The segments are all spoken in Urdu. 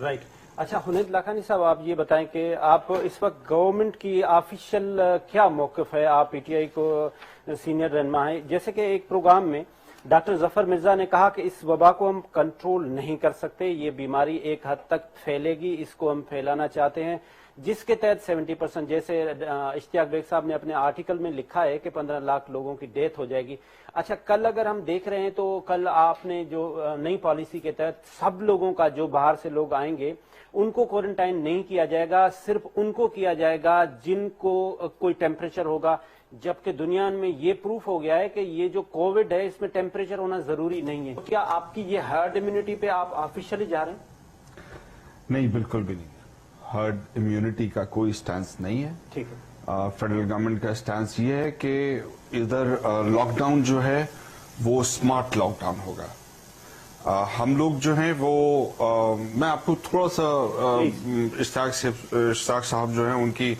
رائٹ. اچھا حنید لاکھانی صاحب، آپ یہ بتائیں کہ آپ اس وقت گورنمنٹ کی آفیشیل کیا موقف ہے؟ آپ پی ٹی آئی کو سینئر رہنما ہیں. جیسے کہ ایک پروگرام میں ڈاکٹر ظفر مرزا نے کہا کہ اس وبا کو ہم کنٹرول نہیں کر سکتے، یہ بیماری ایک حد تک پھیلے گی، اس کو ہم پھیلانا چاہتے ہیں، جس کے تحت 70%، جیسے اشتیاق بیگ صاحب نے اپنے آرٹیکل میں لکھا ہے کہ 15 لاکھ لوگوں کی ڈیتھ ہو جائے گی. اچھا، کل اگر ہم دیکھ رہے ہیں تو کل آپ نے جو نئی پالیسی کے تحت سب لوگوں کا، جو باہر سے لوگ آئیں گے ان کو کوارنٹائن نہیں کیا جائے گا، صرف ان کو کیا جائے گا جن کو کوئی ٹیمپریچر ہوگا، جبکہ دنیا میں یہ پروف ہو گیا ہے کہ یہ جو کووڈ ہے اس میں ٹیمپریچر ہونا ضروری نہیں ہے. کیا آپ کی یہ ہرڈ امیونٹی پہ آپ آفیشلی جا رہے ہیں؟ نہیں، بالکل بھی نہیں. ہرڈ امیونٹی کا کوئی سٹانس نہیں ہے. ٹھیک ہے. فیڈرل گورنمنٹ کا سٹانس یہ ہے کہ ادھر لاک ڈاؤن جو ہے وہ اسمارٹ لاک ڈاؤن ہوگا. ہم لوگ جو ہیں وہ میں آپ کو تھوڑا سا اشتیاق صاحب جو ہیں ان کی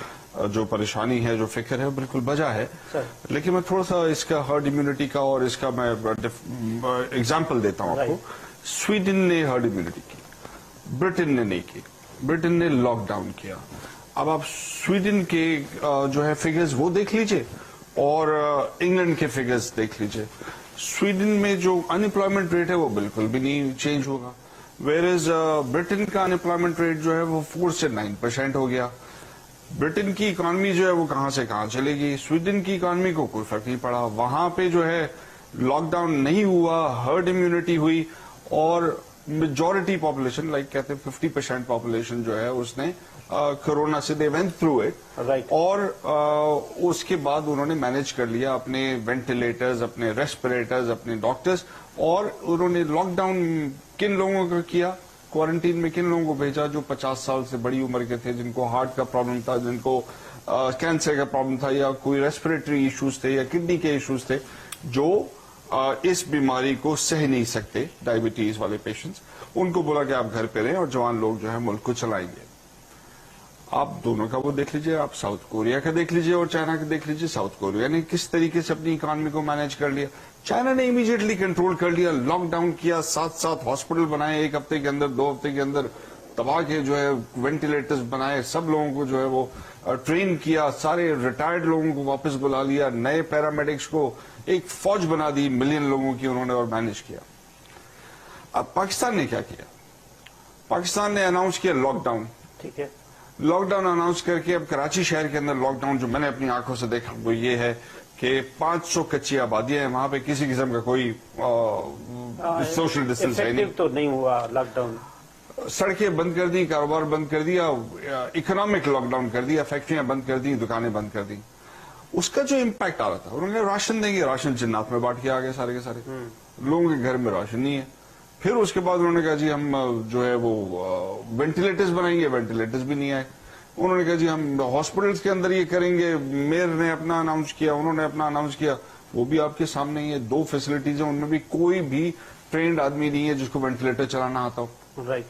جو پریشانی ہے، جو فکر ہے، بالکل بجا ہے. لیکن میں تھوڑا سا اس کا ہرڈ امیونٹی کا اور اس کا میں ایگزامپل دیتا ہوں آپ کو. سویڈن نے ہرڈ امیونٹی کی، برٹن نے نہیں کی. برٹن نے لاک ڈاؤن کیا. اب آپ سویڈن کے جو ہے فگرز وہ دیکھ لیجئے اور انگلینڈ کے فگرز دیکھ لیجئے. سویڈن میں جو ان امپلائمنٹ ریٹ ہے وہ بالکل بھی نہیں چینج ہوگا، ویئرز برٹن کا ان امپلائمنٹ ریٹ جو ہے وہ 4 سے 9% ہو گیا. برٹن کی اکانومی جو ہے وہ کہاں سے کہاں چلے گی، سویڈن کی اکانومی کو کوئی فرق نہیں پڑا. وہاں پہ جو ہے لاک ڈاؤن نہیں ہوا، ہرڈ امیونٹی ہوئی، اور میجورٹی پاپولیشن، لائک کہتے ہیں 50% پاپولیشن جو ہے اس نے کورونا سے دے وینٹ تھرو اٹ، اور اس کے بعد انہوں نے مینج کر لیا اپنے وینٹیلیٹرز، اپنے ریسپریٹرز، اپنے ڈاکٹرز، اور انہوں نے لاک ڈاؤن کن لوگوں کا کیا، کوارنٹین میں کن لوگوں کو بھیجا جو 50 سال سے بڑی عمر کے تھے، جن کو ہارٹ کا پرابلم تھا، جن کو کینسر کا پرابلم تھا، یا کوئی ریسپریٹری ایشوز تھے، یا کڈنی کے ایشوز تھے، جو اس بیماری کو سہ نہیں سکتے، ڈائبٹیز والے پیشنٹس. ان کو بولا کہ آپ گھر پہ رہیں اور جوان لوگ جو ہے ملک کو چلائیں گے. آپ دونوں کا وہ دیکھ لیجئے، آپ ساؤتھ کوریا کا دیکھ لیجئے اور چائنا کا دیکھ لیجئے. ساؤتھ کوریا نے کس طریقے سے اپنی اکانومی کو مینج کر لیا. چائنا نے امیڈیٹلی کنٹرول کر لیا، لاک ڈاؤن کیا، 7 ہاسپٹل بنائے، 1 ہفتے کے اندر، 2 ہفتے کے اندر تباہ کے جو ہے وینٹیلیٹرز بنائے، سب لوگوں کو جو ہے وہ ٹرین کیا، سارے ریٹائرڈ لوگوں کو واپس بلا لیا، نئے پیرامیڈکس کو ایک فوج بنا دی ملین لوگوں کی انہوں نے، اور مینج کیا. اب پاکستان نے کیا کیا؟ پاکستان نے اناؤنس کیا لاک ڈاؤن. ٹھیک ہے. لاک ڈاؤن اناؤنس کر کے اب کراچی شہر کے اندر لاک ڈاؤن جو میں نے اپنی آنکھوں سے دیکھا وہ یہ ہے کہ 500 کچی آبادیاں ہیں وہاں پہ، کسی قسم کا کوئی سوشل ڈسٹینس ہے نہیں. تو نہیں ہوا لاک ڈاؤن. سڑکیں بند کر دی، کاروبار بند کر دیا، اکنامک لاک ڈاؤن کر دیا، فیکٹریاں بند کر دی، دکانیں بند کر دی. اس کا جو امپیکٹ آ رہا تھا، انہوں نے راشن دیں گے، راشن جنات میں بانٹ کے آ گئے سارے کے سارے. لوگوں کے گھر میں راشن نہیں ہے. پھر اس کے بعد انہوں نے کہا جی ہم جو ہے وہ وینٹیلیٹرز بنائیں گے، وینٹیلیٹرز بھی نہیں آئے. انہوں نے کہا جی ہم ہاسپٹلس کے اندر یہ کریں گے، میئر نے اپنا اناؤنس کیا، انہوں نے اپنا اناؤنس کیا، وہ بھی آپ کے سامنے ہی ہے. 2 فیسلٹیز ہیں، ان میں بھی کوئی بھی ٹرینڈ آدمی نہیں ہے جس کو وینٹیلیٹر چلانا آتا ہو. رائٹ.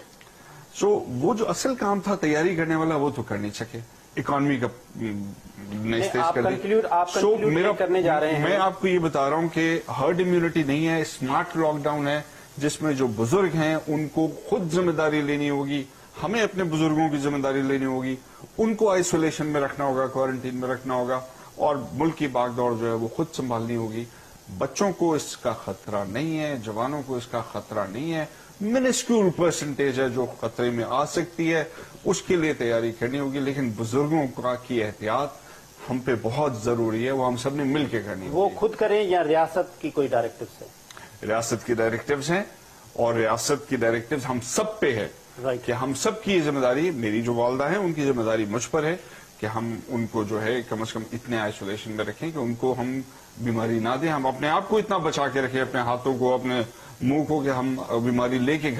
سو وہ جو اصل کام تھا تیاری کرنے والا وہ تو کر نہیں سکے، اکانومی کا کرنے جا رہے ہیں. میں آپ کو یہ بتا رہا ہوں کہ ہرڈ امیونٹی نہیں ہے، اسمارٹ لاک ڈاؤن ہے، جس میں جو بزرگ ہیں ان کو خود ذمہ داری لینی ہوگی. ہمیں اپنے بزرگوں کی ذمہ داری لینی ہوگی، ان کو آئسولیشن میں رکھنا ہوگا، کوارنٹین میں رکھنا ہوگا، اور ملک کی باغ دوڑ جو ہے وہ خود سنبھالنی ہوگی. بچوں کو اس کا خطرہ نہیں ہے، جوانوں کو اس کا خطرہ نہیں ہے. منسکیول پرسنٹیج ہے جو خطرے میں آ سکتی ہے، اس کے لیے تیاری کرنی ہوگی. لیکن بزرگوں کی احتیاط ہم پہ بہت ضروری ہے، وہ ہم سب نے مل کے کرنی ہوگی. وہ خود کریں یا ریاست کی کوئی ڈائریکٹیوز ہے؟ ریاست کی ڈائریکٹیوز ہیں، اور ریاست کی ڈائریکٹیوز ہم سب پہ ہے کہ ہم سب کی ذمہ داری، میری جو والدہ ہیں ان کی ذمہ داری مجھ پر ہے کہ ہم ان کو جو ہے کم از کم اتنے آئسولیشن میں رکھیں کہ ان کو ہم بیماری نہ دیں. ہم اپنے آپ کو اتنا بچا کے رکھیں، اپنے ہاتھوں کو، اپنے منہ کو، کہ ہم بیماری لے کے